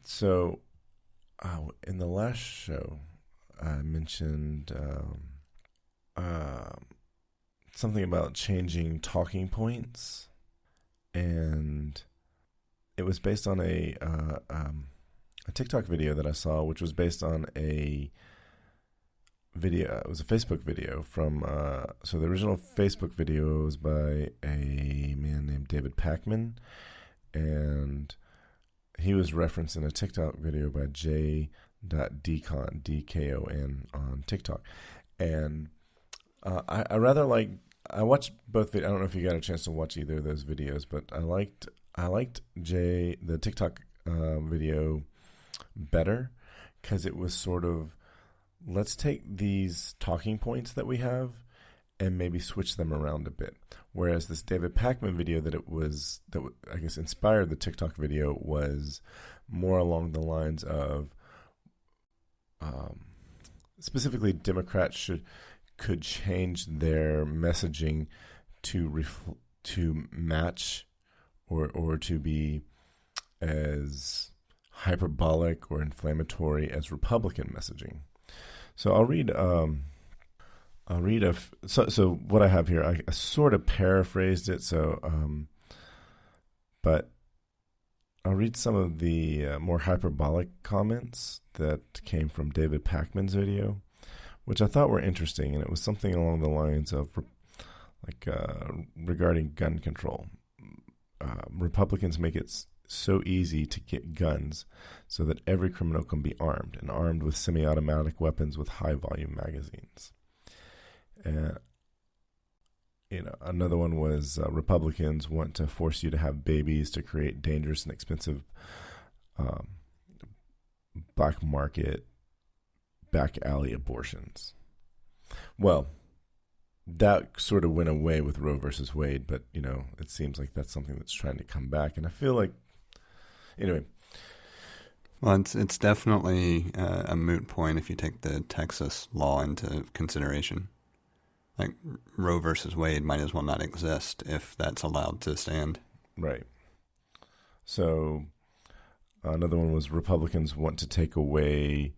So, in the last show, I mentioned something about changing talking points, and it was based on a TikTok video that I saw, which was based on a video. It was a Facebook video from. So the original Facebook video was by a man named David Pakman, and he was referencing a TikTok video by J.Dkon, D-K-O-N, on TikTok. And I rather like, I watched both. I don't know if you got a chance to watch either of those videos, but I liked the TikTok video better because it was sort of, let's take these talking points that we have and maybe switch them around a bit. Whereas this David Pakman video that I guess inspired the TikTok video was more along the lines of specifically Democrats could change their messaging to match or to be as hyperbolic or inflammatory as Republican messaging. So I'll read. So what I have here, I sort of paraphrased it. But I'll read some of the more hyperbolic comments that came from David Pakman's video, which I thought were interesting, and it was something along the lines of, regarding gun control. Republicans make it so easy to get guns so that every criminal can be armed, and armed with semi-automatic weapons with high-volume magazines. Another one was Republicans want to force you to have babies to create dangerous and expensive black market, back alley abortions. Well, that sort of went away with Roe versus Wade, but, it seems like that's something that's trying to come back. And I feel like, anyway. Well, it's definitely a moot point if you take the Texas law into consideration. Like, Roe versus Wade might as well not exist if that's allowed to stand. Right. So another one was Republicans want to take away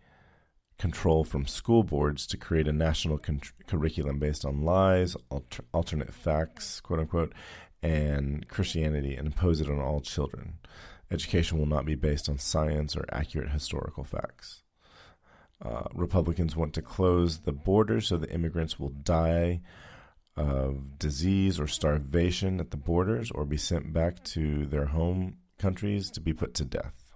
control from school boards to create a national curriculum based on lies, alternate facts, quote unquote, and Christianity, and impose it on all children. Education will not be based on science or accurate historical facts. Republicans want to close the borders so that immigrants will die of disease or starvation at the borders or be sent back to their home countries to be put to death.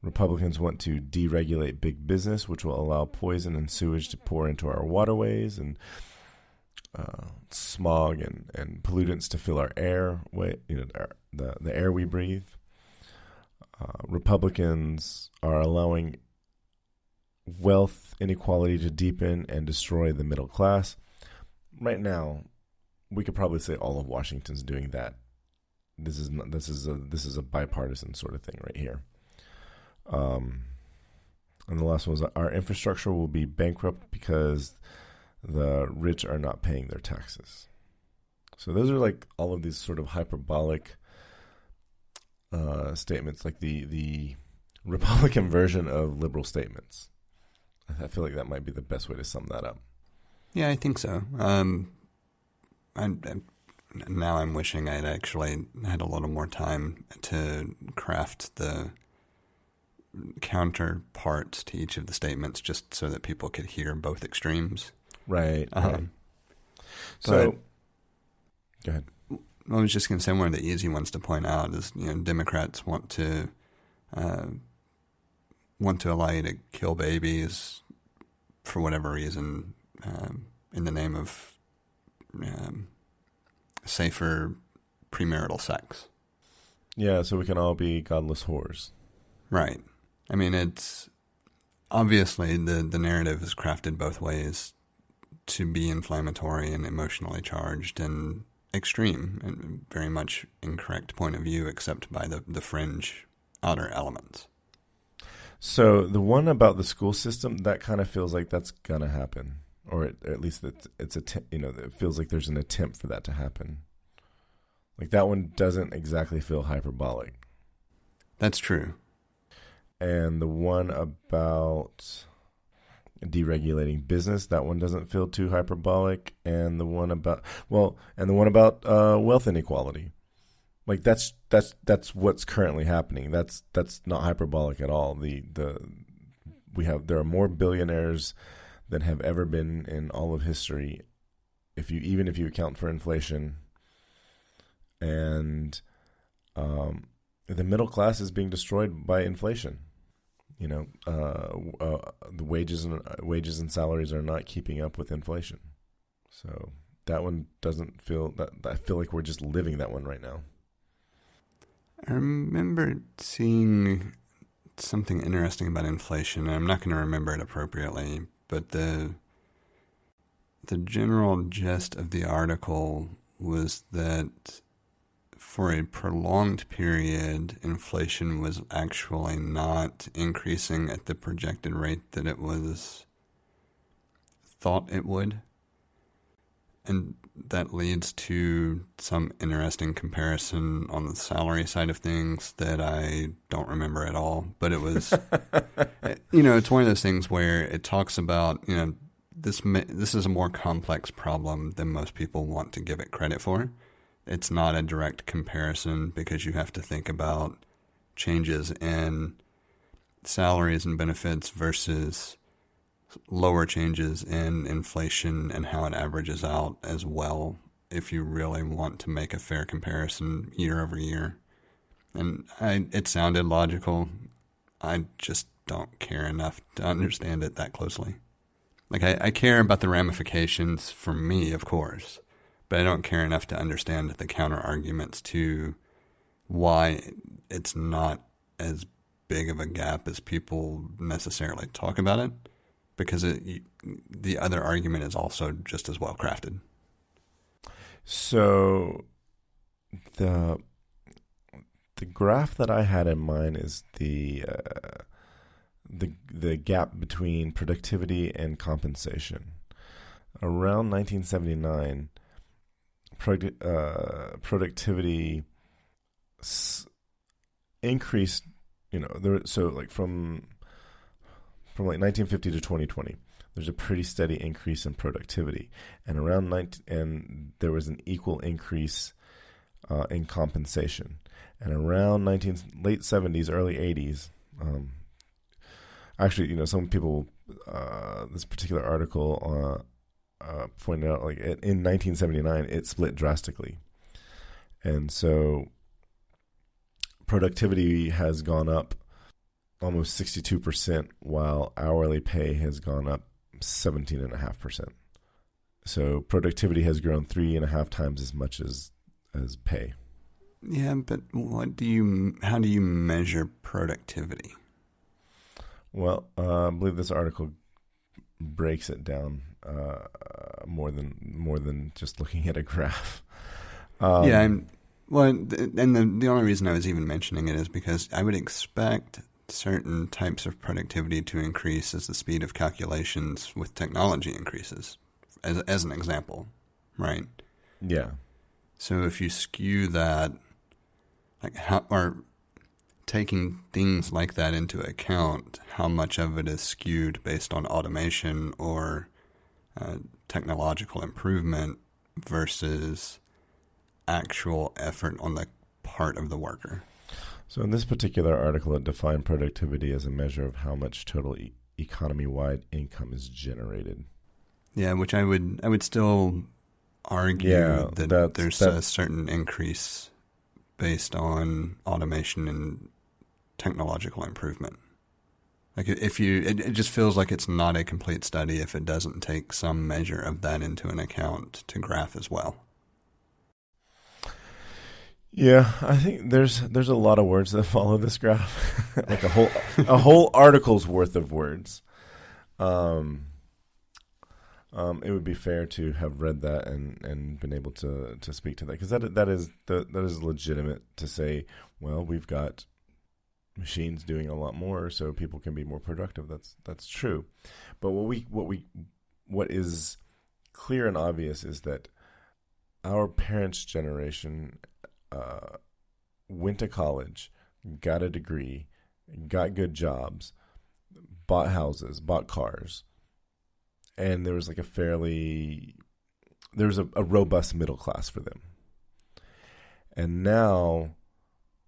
Republicans want to deregulate big business, which will allow poison and sewage to pour into our waterways and smog and pollutants to fill our air, the air we breathe. Republicans are allowing wealth inequality to deepen and destroy the middle class. Right now, we could probably say all of Washington's doing that. This is a bipartisan sort of thing right here. And the last one was our infrastructure will be bankrupt because the rich are not paying their taxes. So those are like all of these sort of hyperbolic statements, like the Republican version of liberal statements. I feel like that might be the best way to sum that up. Yeah, I think so. Now I'm wishing I'd actually had a little more time to craft the counterparts to each of the statements just so that people could hear both extremes. Right. So, go ahead. I was just going to say one of the easy ones to point out is, Democrats want to allow you to kill babies for whatever reason in the name of safer premarital sex. Yeah, so we can all be godless whores. Right. I mean, it's obviously the narrative is crafted both ways to be inflammatory and emotionally charged and extreme, and very much incorrect point of view, except by the fringe outer elements. So the one about the school system, that kind of feels like that's gonna happen, or at least it feels like there's an attempt for that to happen. Like that one doesn't exactly feel hyperbolic. That's true. And the one about deregulating business, that one doesn't feel too hyperbolic. And the one about wealth inequality, like that's what's currently happening. That's not hyperbolic at all. There are more billionaires than have ever been in all of history, if you account for inflation. And the middle class is being destroyed by inflation. The wages and salaries are not keeping up with inflation. So that one doesn't feel that. I feel like we're just living that one right now. I remember seeing something interesting about inflation, and I'm not going to remember it appropriately, but the general gist of the article was that for a prolonged period, inflation was actually not increasing at the projected rate that it was thought it would. And that leads to some interesting comparison on the salary side of things that I don't remember at all. But it was, it's one of those things where it talks about, this is a more complex problem than most people want to give it credit for. It's not a direct comparison because you have to think about changes in salaries and benefits versus lower changes in inflation and how it averages out as well, if you really want to make a fair comparison year over year. And it sounded logical. I just don't care enough to understand it that closely. Like, I care about the ramifications for me, of course, but I don't care enough to understand the counter arguments to why it's not as big of a gap as people necessarily talk about it, because the other argument is also just as well crafted. So the graph that I had in mind is the gap between productivity and compensation. Around 1979, productivity increased. From like 1950 to 2020, there's a pretty steady increase in productivity, and and there was an equal increase in compensation. And around late 70s, early 80s, some people, this particular article pointed out, like in 1979, it split drastically, and so productivity has gone up almost 62%, while hourly pay has gone up 17.5%. So productivity has grown 3.5 times as much as pay. Yeah, but how do you measure productivity? Well, I believe this article breaks it down more than just looking at a graph. And the only reason I was even mentioning it is because I would expect certain types of productivity to increase as the speed of calculations with technology increases, as an example, right? Yeah. So if you skew that, or taking things like that into account, how much of it is skewed based on automation or technological improvement versus actual effort on the part of the worker? So in this particular article, it defined productivity as a measure of how much total economy-wide income is generated. Yeah, which I would still argue that there's a certain increase based on automation and technological improvement. Like it just feels like it's not a complete study if it doesn't take some measure of that into an account to graph as well. Yeah, I think there's a lot of words that follow this graph, like a whole article's worth of words. It would be fair to have read that and been able to speak to that, because that is legitimate to say, well, we've got machines doing a lot more, so people can be more productive. That's true, but what is clear and obvious is that our parents' generation went to college, got a degree, got good jobs, bought houses, bought cars, and there was like a robust middle class for them. And now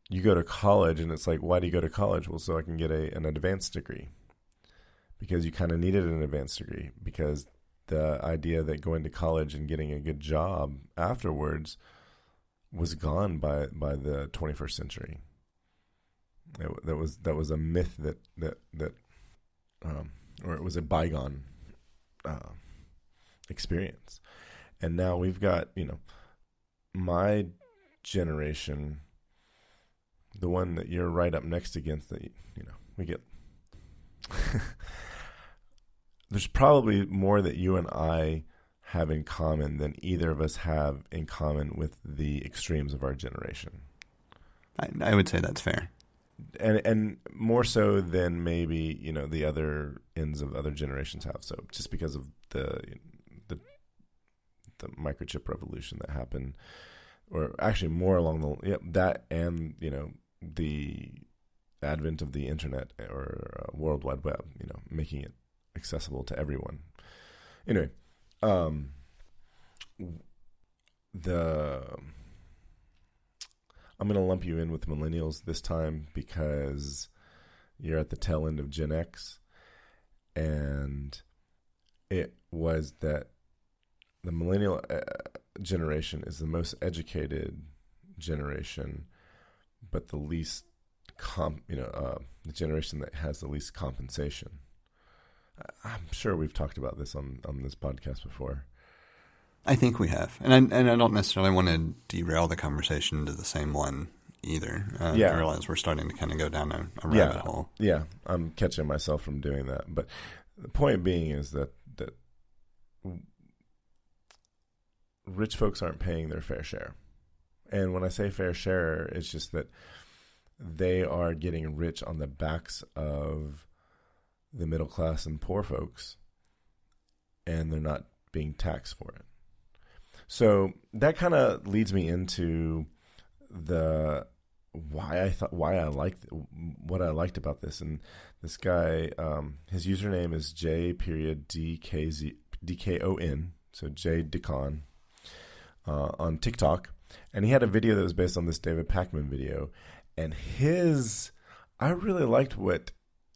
you go to college and it's like, why do you go to college? Well, so I can get an advanced degree, because you kind of needed an advanced degree, because the idea that going to college and getting a good job afterwards was gone by the 21st century. That was a myth that or it was a bygone experience. And now we've got, my generation, the one that you're right up next against, that we get. There's probably more that you and I have in common than either of us have in common with the extremes of our generation. I would say that's fair. And more so than maybe, the other ends of other generations have. So just because of the microchip revolution that happened, or actually more along that, and, the advent of the internet or World Wide Web, making it accessible to everyone. Anyway, I'm going to lump you in with millennials this time because you're at the tail end of Gen X, and it was that the millennial generation is the most educated generation, but the least the generation that has the least compensation. I'm sure we've talked about this on this podcast before. I think we have. And I don't necessarily want to derail the conversation to the same one either. I realize we're starting to kind of go down a rabbit hole. Yeah, I'm catching myself from doing that. But the point being is that rich folks aren't paying their fair share. And when I say fair share, it's just that they are getting rich on the backs of the middle class and poor folks, and they're not being taxed for it. So that kind of leads me into what I liked about this. And this guy, his username is J.DKON, so J Dicon, on TikTok, and he had a video that was based on this David Pakman video, and I really liked what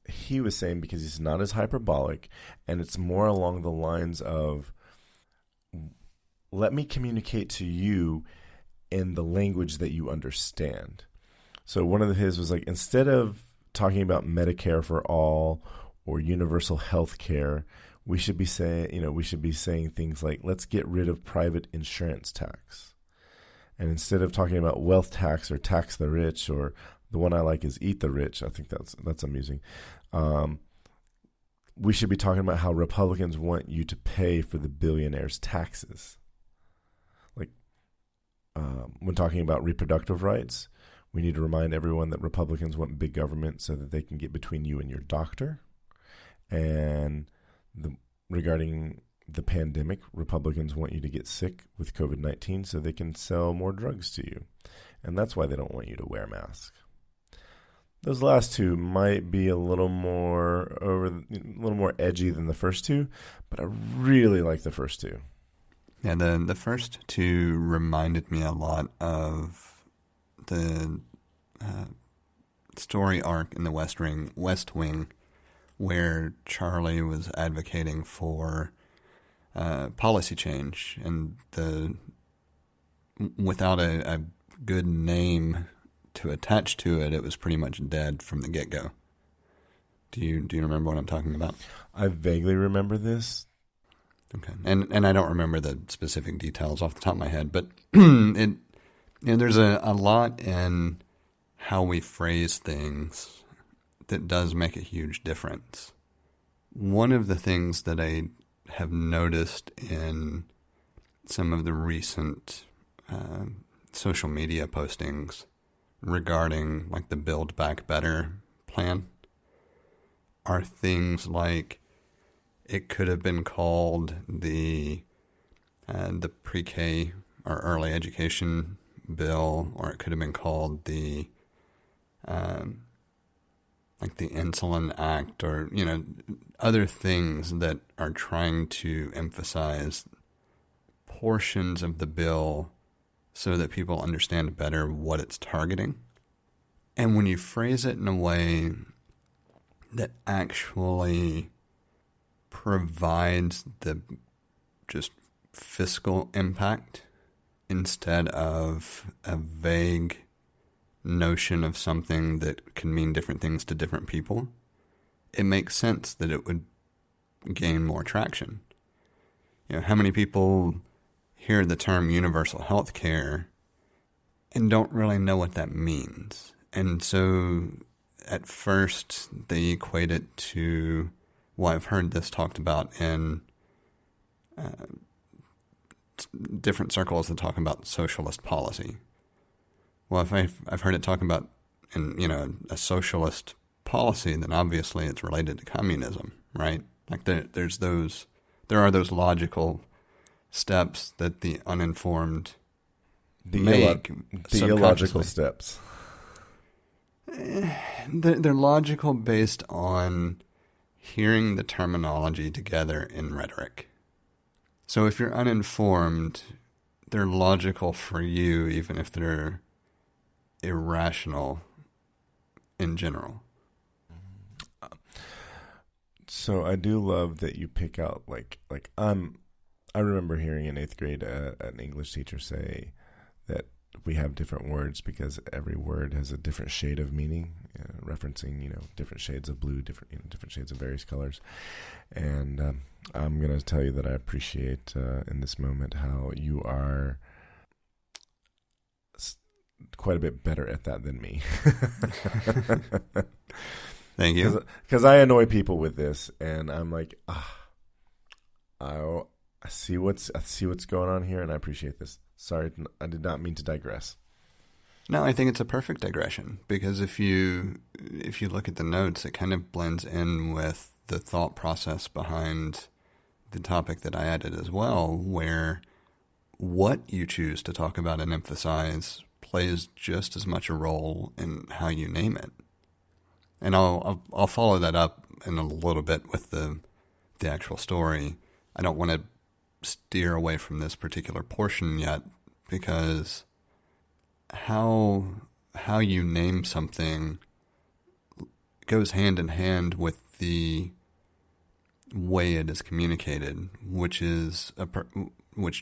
he was saying, because he's not as hyperbolic, and it's more along the lines of, let me communicate to you in the language that you understand. So one of his was like, instead of talking about Medicare for all or universal health care, we should be saying things like, let's get rid of private insurance tax. And instead of talking about wealth tax or tax the rich, or the one I like is eat the rich, I think that's amusing. We should be talking about how Republicans want you to pay for the billionaires' taxes. Like, when talking about reproductive rights, we need to remind everyone that Republicans want big government so that they can get between you and your doctor. And regarding the pandemic, Republicans want you to get sick with COVID-19 so they can sell more drugs to you. And that's why they don't want you to wear a mask. Those last two might be a little more edgy than the first two, but I really like the first two. Yeah, the first two reminded me a lot of the story arc in the West Wing, where Charlie was advocating for policy change, and without a good name to attach to it, it was pretty much dead from the get-go. Do you remember what I'm talking about? I vaguely remember this. Okay, and I don't remember the specific details off the top of my head, but there's a lot in how we phrase things that does make a huge difference. One of the things that I have noticed in some of the recent social media postings regarding like the Build Back Better plan are things like, it could have been called the pre-K or early education bill, or it could have been called the like the insulin act, or, other things that are trying to emphasize portions of the bill so that people understand better what it's targeting. And when you phrase it in a way that actually provides the just fiscal impact instead of a vague notion of something that can mean different things to different people, it makes sense that it would gain more traction. How many people hear the term universal health care and don't really know what that means? And so at first they equate it to, well, I've heard this talked about in different circles that talk about socialist policy. Well, if I've heard it talk about a socialist policy, then obviously it's related to communism, right? Like there are those logical steps that the uninformed make. The illogical steps. They're logical based on hearing the terminology together in rhetoric. So if you're uninformed, they're logical for you, even if they're irrational in general. So I do love that you pick out I remember hearing in 8th grade an English teacher say that we have different words because every word has a different shade of meaning, referencing different shades of blue, different shades of various colors. And I'm going to tell you that I appreciate in this moment how you are quite a bit better at that than me. Thank you. Because I annoy people with this, and I'm like, I see what's going on here, and I appreciate this. Sorry, I did not mean to digress. No, I think it's a perfect digression, because if you look at the notes, it kind of blends in with the thought process behind the topic that I added as well, where what you choose to talk about and emphasize plays just as much a role in how you name it. And I'll follow that up in a little bit with the actual story. I don't want to steer away from this particular portion yet, because how you name something goes hand in hand with the way it is communicated, which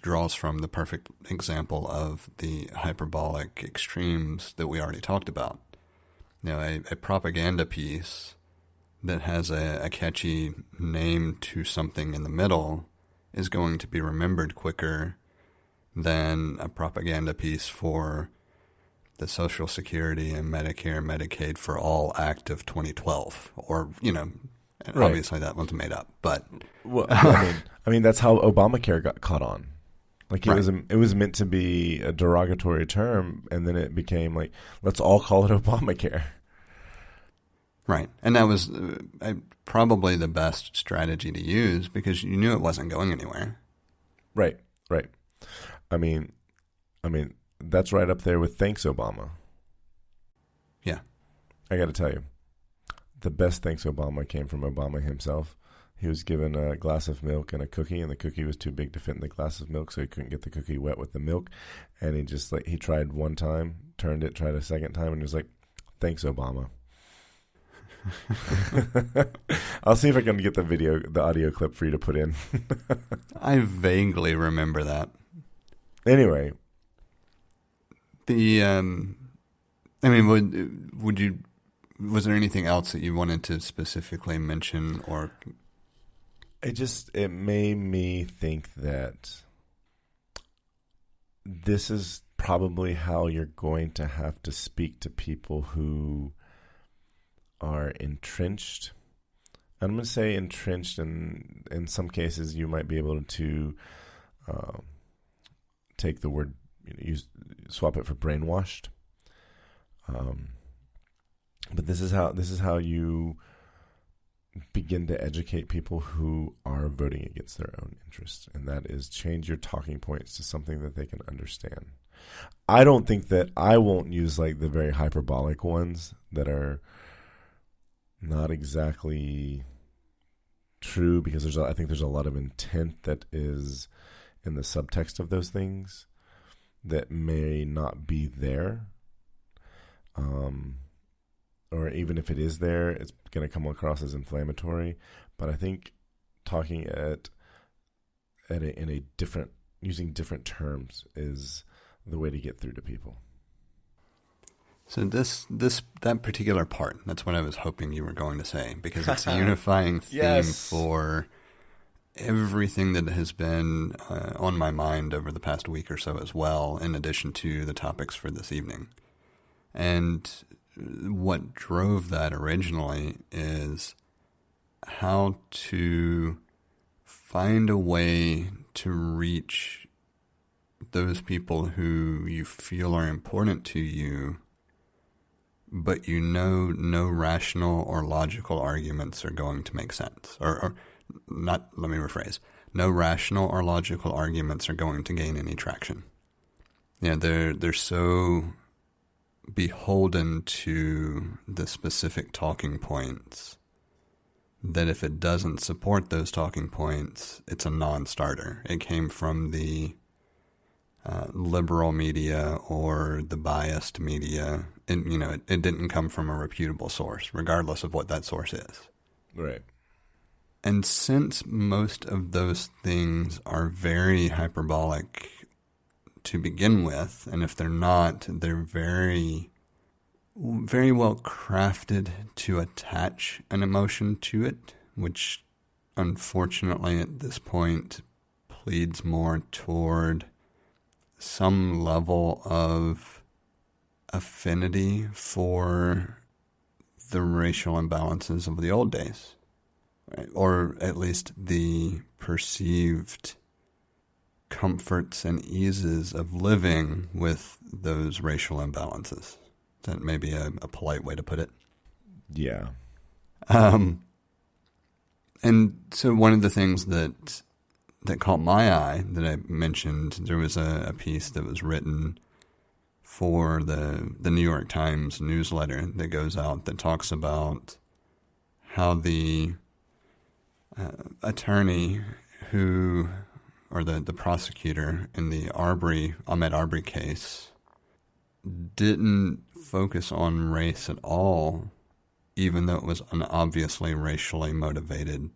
draws from the perfect example of the hyperbolic extremes that we already talked about. A propaganda piece that has a catchy name to something in the middle is going to be remembered quicker than a propaganda piece for the Social Security and Medicare, Medicaid for All Act of 2012, or right. Obviously that one's made up, but well, I mean that's how Obamacare got caught on. Like it was meant to be a derogatory term, and then it became like, let's all call it Obamacare. Right, and that was probably the best strategy to use, because you knew it wasn't going anywhere. Right. I mean, that's right up there with thanks Obama. Yeah, I got to tell you, the best thanks Obama came from Obama himself. He was given a glass of milk and a cookie, and the cookie was too big to fit in the glass of milk, so he couldn't get the cookie wet with the milk. And he tried one time, turned it, tried a second time, and he was like, thanks, Obama. I'll see if I can get the audio clip for you to put in. I vaguely remember that. Anyway. Was there anything else that you wanted to specifically mention, or? It made me think that this is probably how you're going to have to speak to people who are entrenched. I'm going to say entrenched, and in some cases you might be able to take the word, swap it for brainwashed. But this is how you begin to educate people who are voting against their own interests, and that is change your talking points to something that they can understand. I don't think that I won't use like the very hyperbolic ones that are not exactly true, because I think there's a lot of intent that is in the subtext of those things that may not be there. Or even if it is there, it's going to come across as inflammatory. But I think talking in a different, using different terms is the way to get through to people. So that particular part, that's what I was hoping you were going to say, because it's a unifying theme Yes. for everything that has been on my mind over the past week or so as well, in addition to the topics for this evening. And what drove that originally is how to find a way to reach those people who you feel are important to you, but you know no rational or logical arguments are going to make sense. Or not, let me rephrase. No rational or logical arguments are going to gain any traction. Yeah, they're so beholden to the specific talking points that if it doesn't support those talking points, it's a non-starter. It came from the liberal media or the biased media. It didn't come from a reputable source, regardless of what that source is. Right. And since most of those things are very hyperbolic to begin with, and if they're not, they're very, very well crafted to attach an emotion to it, which unfortunately at this point pleads more toward some level of affinity for the racial imbalances of the old days, right? Or at least the perceived comforts and eases of living with those racial imbalances. That may be a polite way to put it. Yeah. And so one of the things that caught my eye that I mentioned, there was a piece that was written for the New York Times newsletter that goes out that talks about how the attorney or the prosecutor in the Ahmaud Arbery case didn't focus on race at all, even though it was an obviously racially motivated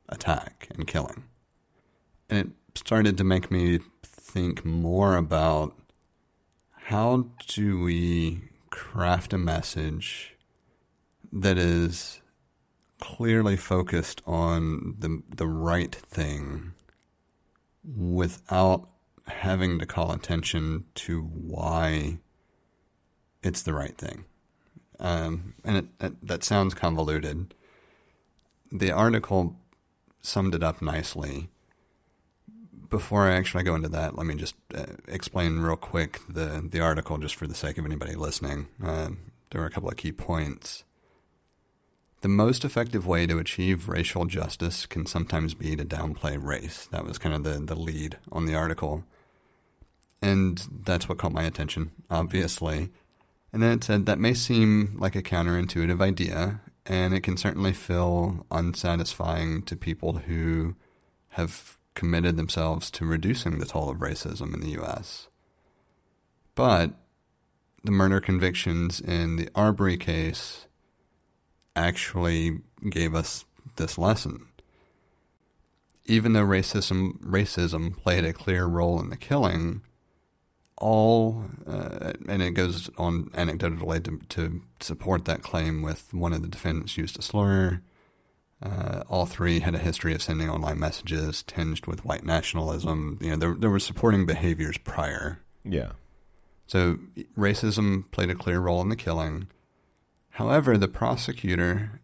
attack and killing. And it started to make me think more about how do we craft a message that is clearly focused on the right thing without having to call attention to why it's the right thing. And that sounds convoluted. The article summed it up nicely. Before I actually go into that, let me just explain real quick the article, just for the sake of anybody listening. There were a couple of key points. The most effective way to achieve racial justice can sometimes be to downplay race. That was kind of the lead on the article. And that's what caught my attention, obviously. And then it said, that may seem like a counterintuitive idea, and it can certainly feel unsatisfying to people who have committed themselves to reducing the toll of racism in the U.S. But the murder convictions in the Arbery case actually gave us this lesson. Even though racism played a clear role in the killing, and it goes on anecdotally to support that claim with one of the defendants used a slur. All three had a history of sending online messages tinged with white nationalism. There were supporting behaviors prior. Yeah. So racism played a clear role in the killing. However, the prosecutor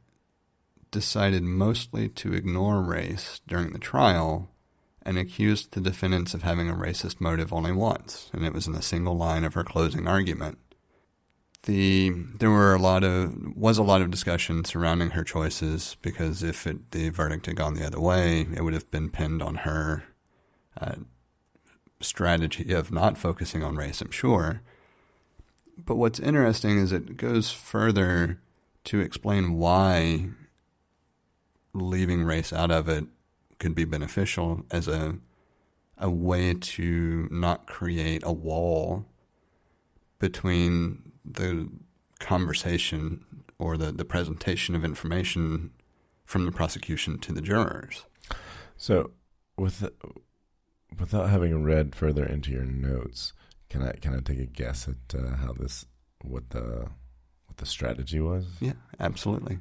decided mostly to ignore race during the trial and accused the defendants of having a racist motive only once, and it was in a single line of her closing argument. There was a lot of discussion surrounding her choices, because if the verdict had gone the other way, it would have been pinned on her strategy of not focusing on race, I'm sure. But what's interesting is it goes further to explain why leaving race out of it could be beneficial as a way to not create a wall between the conversation or the presentation of information from the prosecution to the jurors. So, without having read further into your notes, can I take a guess at what the strategy was? Yeah, absolutely.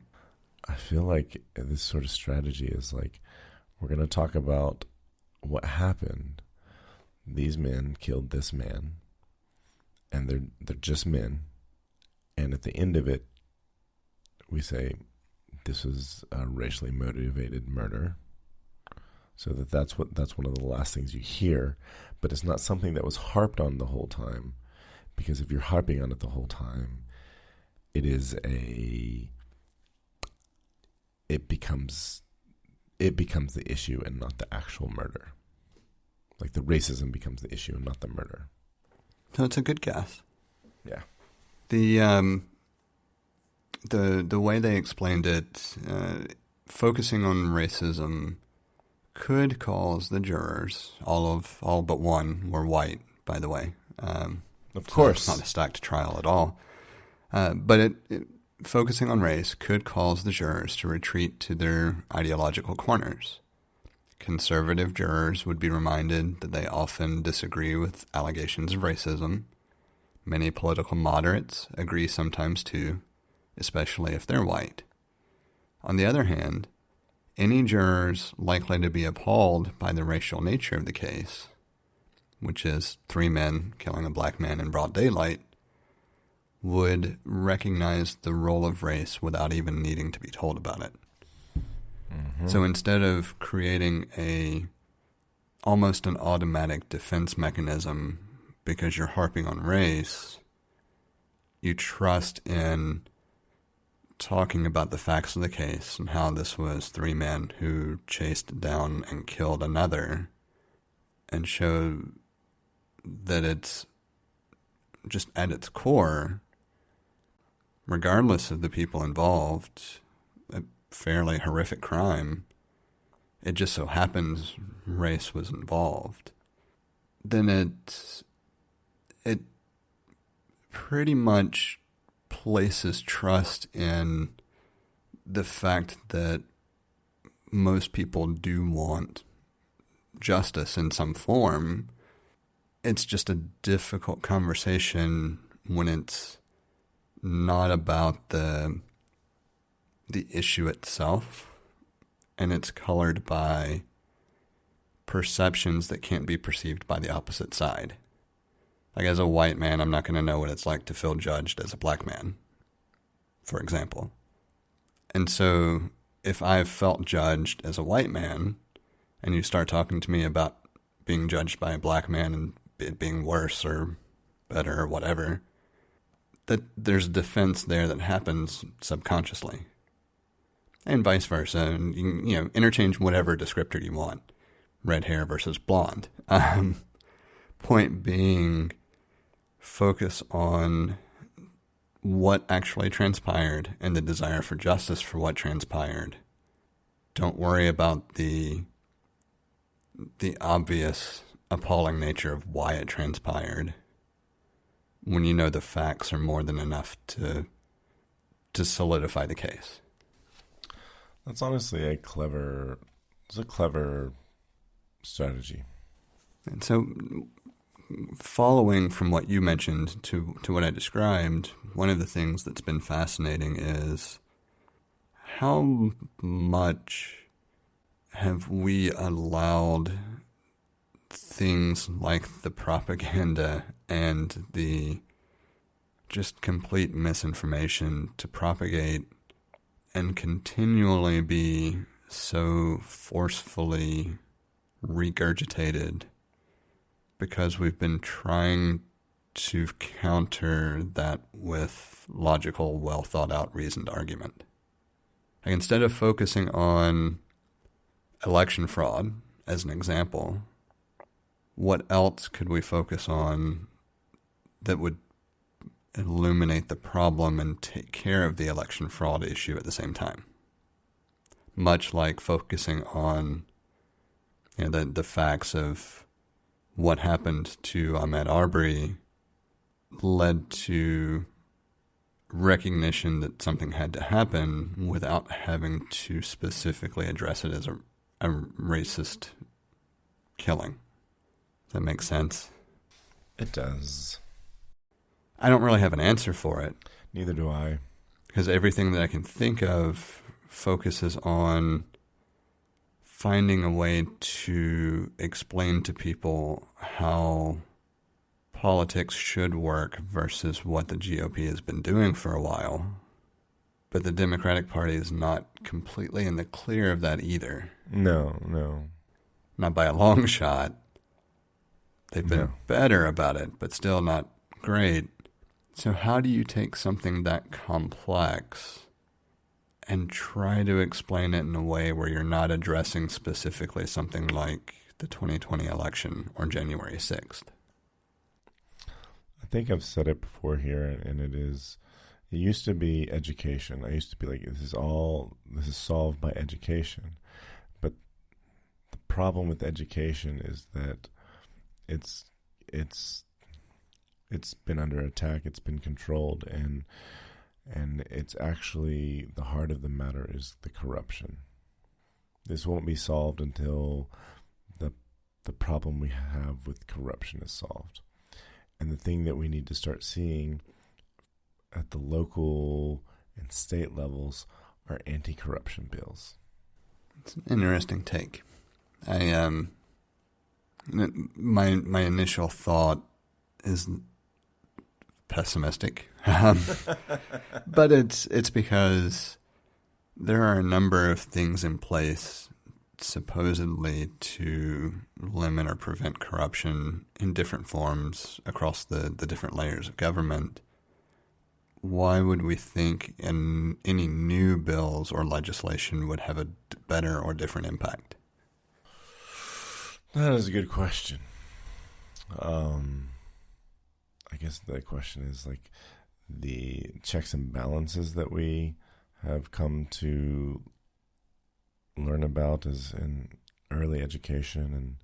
I feel like this sort of strategy is like, we're going to talk about what happened. These men killed this man, and they're just men. And at the end of it, we say this was a racially motivated murder. So that's one of the last things you hear, but it's not something that was harped on the whole time, because if you're harping on it the whole time, it becomes the issue and not the actual murder. Like the racism becomes the issue and not the murder. So it's a good guess. Yeah. The way they explained it, focusing on racism could cause the jurors, all but one were white, by the way. Of course. It's not a stacked trial at all. But focusing on race could cause the jurors to retreat to their ideological corners. Conservative jurors would be reminded that they often disagree with allegations of racism. Many political moderates agree sometimes too, especially if they're white. On the other hand, any jurors likely to be appalled by the racial nature of the case, which is 3 men killing a black man in broad daylight, would recognize the role of race without even needing to be told about it. Mm-hmm. So instead of creating almost an automatic defense mechanism because you're harping on race, you trust in talking about the facts of the case and how this was 3 men who chased down and killed another, and show that it's just at its core, regardless of the people involved, a fairly horrific crime. It just so happens race was involved. Then it pretty much places trust in the fact that most people do want justice in some form. It's just a difficult conversation when it's not about the issue itself, and it's colored by perceptions that can't be perceived by the opposite side. Like, as a white man, I'm not going to know what it's like to feel judged as a black man, for example. And so if I've felt judged as a white man, and you start talking to me about being judged by a black man and it being worse or better or whatever, that there's defense there that happens subconsciously. And vice versa. And you know, interchange whatever descriptor you want. Red hair versus blonde. Point being, focus on what actually transpired and the desire for justice for what transpired. Don't worry about the obvious, appalling nature of why it transpired, when you know the facts are more than enough to solidify the case. That's honestly a clever strategy. And so, following from what you mentioned to what I described, one of the things that's been fascinating is how much have we allowed things like the propaganda and the just complete misinformation to propagate and continually be so forcefully regurgitated, because we've been trying to counter that with logical, well thought out, reasoned argument. Like, instead of focusing on election fraud as an example, what else could we focus on that would illuminate the problem and take care of the election fraud issue at the same time. Much like focusing on the facts of what happened to Ahmaud Arbery led to recognition that something had to happen without having to specifically address it as a racist killing. Does that make sense? It does. I don't really have an answer for it. Neither do I. Because everything that I can think of focuses on finding a way to explain to people how politics should work versus what the GOP has been doing for a while. But the Democratic Party is not completely in the clear of that either. No. Not by a long shot. They've been better about it, but still not great. So how do you take something that complex and try to explain it in a way where you're not addressing specifically something like the 2020 election or January 6th? I think I've said it before here, and it used to be education. I used to be like, this is solved by education. But the problem with education is that it's been under attack, it's been controlled, and it's actually the heart of the matter is the corruption. This won't be solved until the problem we have with corruption is solved. And the thing that we need to start seeing at the local and state levels are anti-corruption bills. It's an interesting take. My initial thought is pessimistic, but it's because there are a number of things in place supposedly to limit or prevent corruption in different forms across the different layers of government. Why would we think any new bills or legislation would have a better or different impact? That is a good question. I guess the question is like the checks and balances that we have come to learn about as in early education and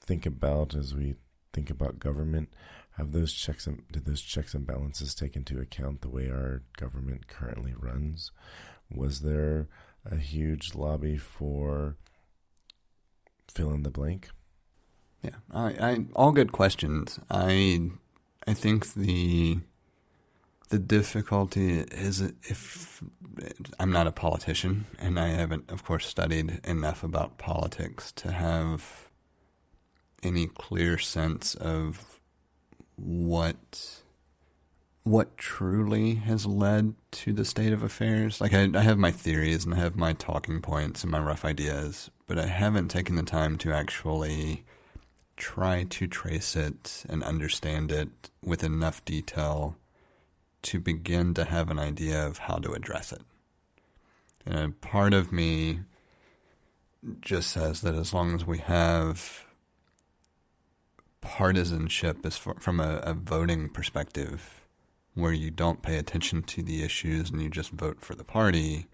think about as we think about government. Did those checks and balances take into account the way our government currently runs? Was there a huge lobby for fill in the blank? Yeah, I all good questions. I think the difficulty is if I'm not a politician and I haven't, of course, studied enough about politics to have any clear sense of what truly has led to the state of affairs. Like I have my theories and I have my talking points and my rough ideas, but I haven't taken the time to actually try to trace it and understand it with enough detail to begin to have an idea of how to address it. And part of me just says that as long as we have partisanship from a voting perspective, where you don't pay attention to the issues and you just vote for the party,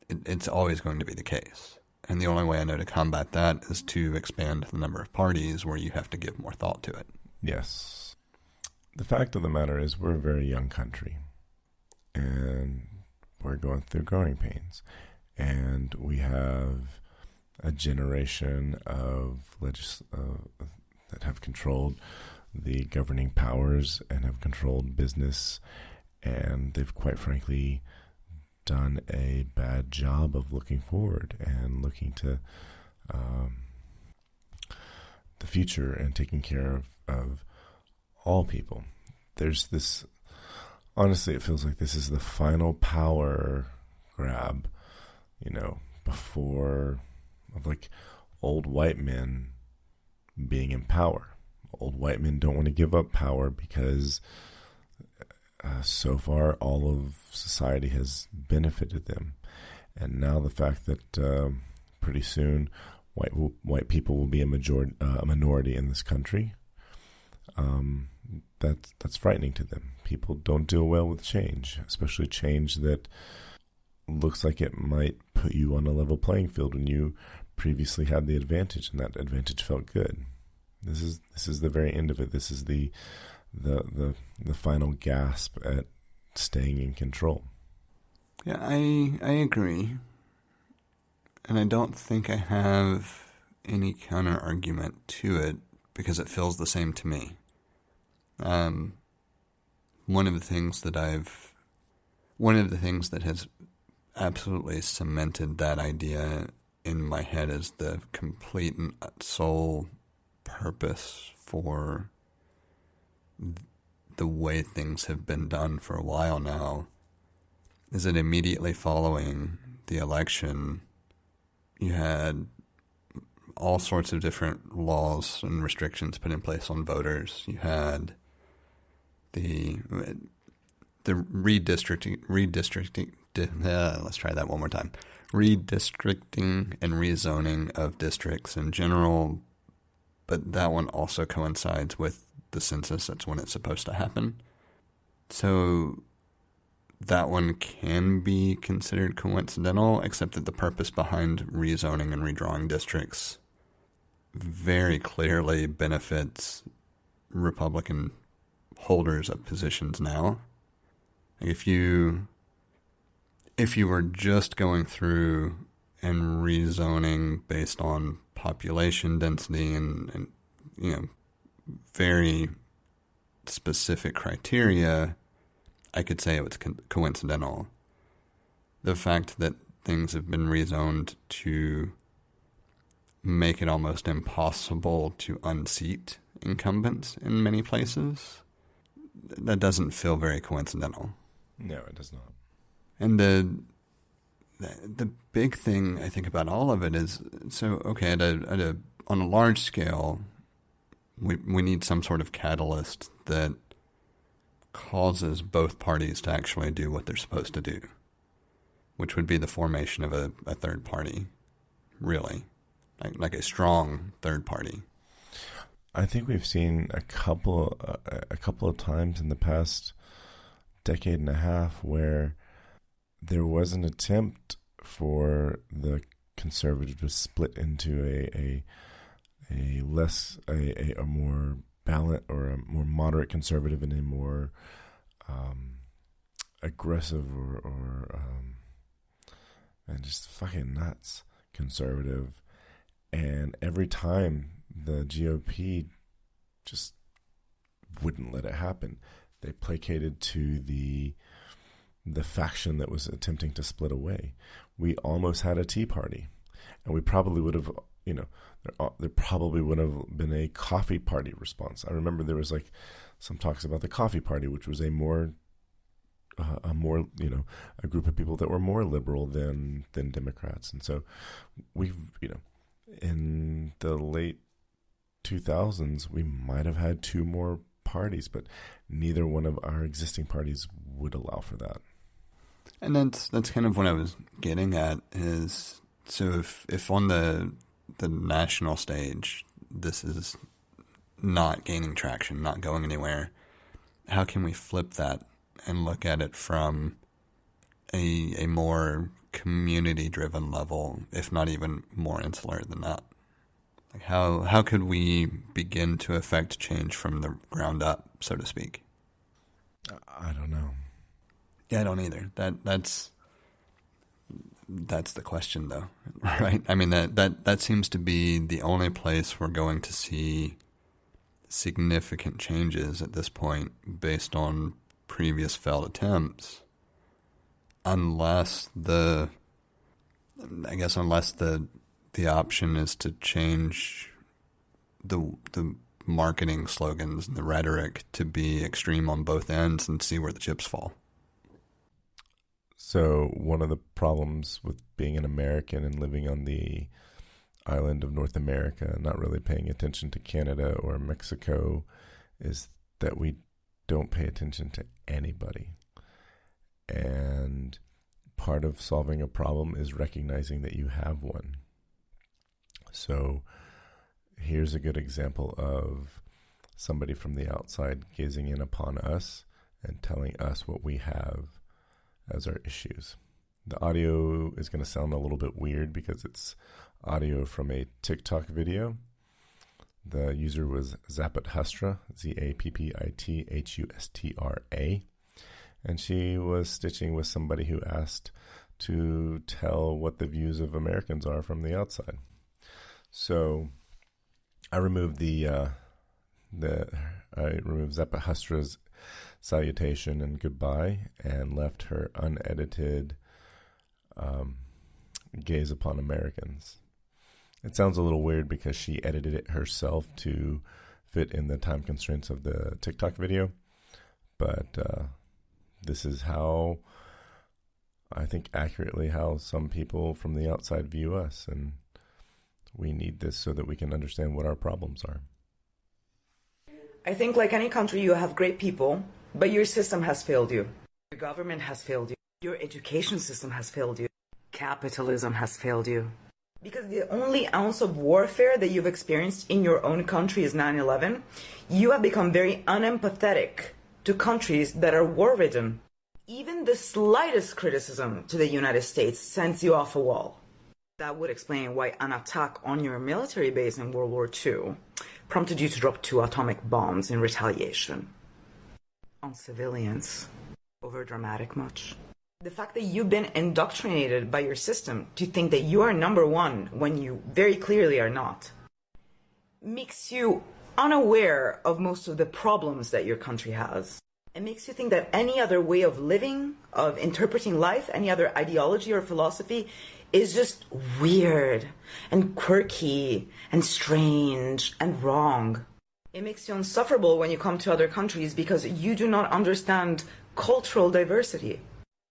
it's always going to be the case. And the only way I know to combat that is to expand the number of parties where you have to give more thought to it. Yes. The fact of the matter is we're a very young country, and we're going through growing pains. And we have a generation of that have controlled the governing powers and have controlled business, and they've quite frankly done a bad job of looking forward and looking to the future and taking care of all people. There's this, honestly, it feels like this is the final power grab, before of like old white men being in power. Old white men don't want to give up power because so far all of society has benefited them. And now the fact that pretty soon white people will be a minority in this country, that's frightening to them. People don't deal well with change, especially change that looks like it might put you on a level playing field when you previously had the advantage, and that advantage felt good. This is the very end of it. This is the final gasp at staying in control. Yeah, I agree. And I don't think I have any counter argument to it because it feels the same to me. One of the things that has absolutely cemented that idea in my head is the complete and sole purpose for the way things have been done for a while now is that immediately following the election, you had all sorts of different laws and restrictions put in place on voters. You had the redistricting, let's try that one more time. Redistricting and rezoning of districts in general, but that one also coincides with the census. That's when it's supposed to happen. So that one can be considered coincidental, except that the purpose behind rezoning and redrawing districts very clearly benefits Republican holders of positions now. If you were just going through and rezoning based on population density and very specific criteria, I could say it was coincidental. The fact that things have been rezoned to make it almost impossible to unseat incumbents in many places, that doesn't feel very coincidental. No, it does not. And the big thing I think about all of it is, so okay, on a large scale, we need some sort of catalyst that causes both parties to actually do what they're supposed to do, which would be the formation of a third party, really, like a strong third party. I think we've seen a couple of times in the past decade and a half where there was an attempt for the conservative to split into a more balanced or a more moderate conservative and a more aggressive or and just fucking nuts conservative. And every time the GOP just wouldn't let it happen. They placated to the faction that was attempting to split away. We almost had a Tea Party, and we probably would have, there probably would have been a coffee party response. I remember there was like some talks about the coffee party, which was a group of people that were more liberal than Democrats. And so we've, in the late 2000s, we might have had two more parties, but neither one of our existing parties would allow for that. And that's kind of what I was getting at is, so if on the national stage this is not gaining traction, not going anywhere, how can we flip that and look at it from a more community-driven level, if not even more insular than that? Like how could we begin to affect change from the ground up, so to speak? I don't know. Yeah, I don't either. That's the question, though, right? I mean, that seems to be the only place we're going to see significant changes at this point based on previous failed attempts, unless the option is to change the marketing slogans and the rhetoric to be extreme on both ends and see where the chips fall. So one of the problems with being an American and living on the island of North America, not really paying attention to Canada or Mexico, is that we don't pay attention to anybody. And part of solving a problem is recognizing that you have one. So here's a good example of somebody from the outside gazing in upon us and telling us what we have as our issues. The audio is going to sound a little bit weird because it's audio from a TikTok video. The user was Zappithustra, Zappithustra, and she was stitching with somebody who asked to tell what the views of Americans are from the outside. So I removed I removed Zappithustra's salutation and goodbye and left her unedited gaze upon Americans. It sounds a little weird because she edited it herself to fit in the time constraints of the TikTok video, but this is how, I think accurately, how some people from the outside view us, and we need this so that we can understand what our problems are. I think like any country, you have great people, but your system has failed you. Your government has failed you. Your education system has failed you. Capitalism has failed you. Because the only ounce of warfare that you've experienced in your own country is 9/11, you have become very unempathetic to countries that are war-ridden. Even the slightest criticism to the United States sends you off a wall. That would explain why an attack on your military base in World War II prompted you to drop 2 atomic bombs in retaliation. On civilians. Overdramatic much? The fact that you've been indoctrinated by your system to think that you are number one when you very clearly are not makes you unaware of most of the problems that your country has. It makes you think that any other way of living, of interpreting life, any other ideology or philosophy is just weird and quirky and strange and wrong. It makes you insufferable when you come to other countries because you do not understand cultural diversity.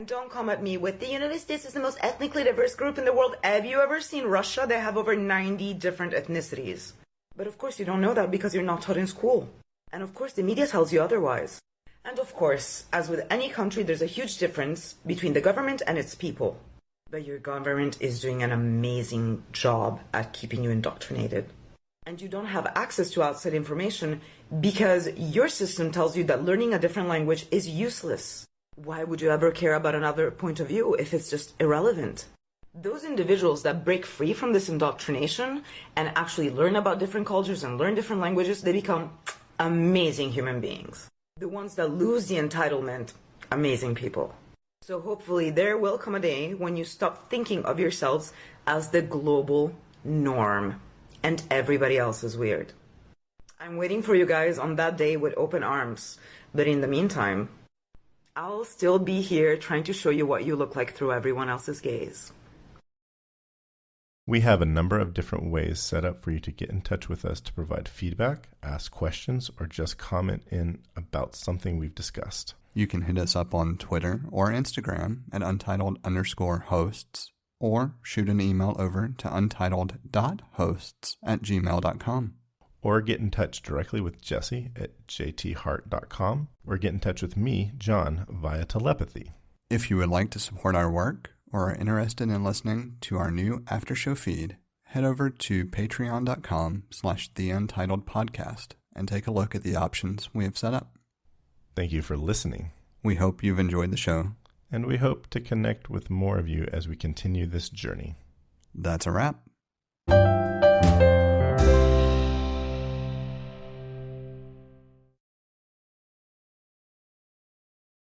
Don't come at me with the United States is the most ethnically diverse group in the world. Have you ever seen Russia? They have over 90 different ethnicities. But of course you don't know that because you're not taught in school. And of course the media tells you otherwise. And of course, as with any country, there's a huge difference between the government and its people. But your government is doing an amazing job at keeping you indoctrinated. And you don't have access to outside information because your system tells you that learning a different language is useless. Why would you ever care about another point of view if it's just irrelevant? Those individuals that break free from this indoctrination and actually learn about different cultures and learn different languages, they become amazing human beings. The ones that lose the entitlement, amazing people. So hopefully there will come a day when you stop thinking of yourselves as the global norm and everybody else is weird. I'm waiting for you guys on that day with open arms. But in the meantime, I'll still be here trying to show you what you look like through everyone else's gaze. We have a number of different ways set up for you to get in touch with us to provide feedback, ask questions, or just comment in about something we've discussed. You can hit us up on Twitter or Instagram at untitled_hosts, or shoot an email over to untitled.hosts@gmail.com. Or get in touch directly with Jesse at jthart.com, or get in touch with me, John, via telepathy. If you would like to support our work or are interested in listening to our new after-show feed, head over to patreon.com/theUntitledPodcast and take a look at the options we have set up. Thank you for listening. We hope you've enjoyed the show. And we hope to connect with more of you as we continue this journey. That's a wrap.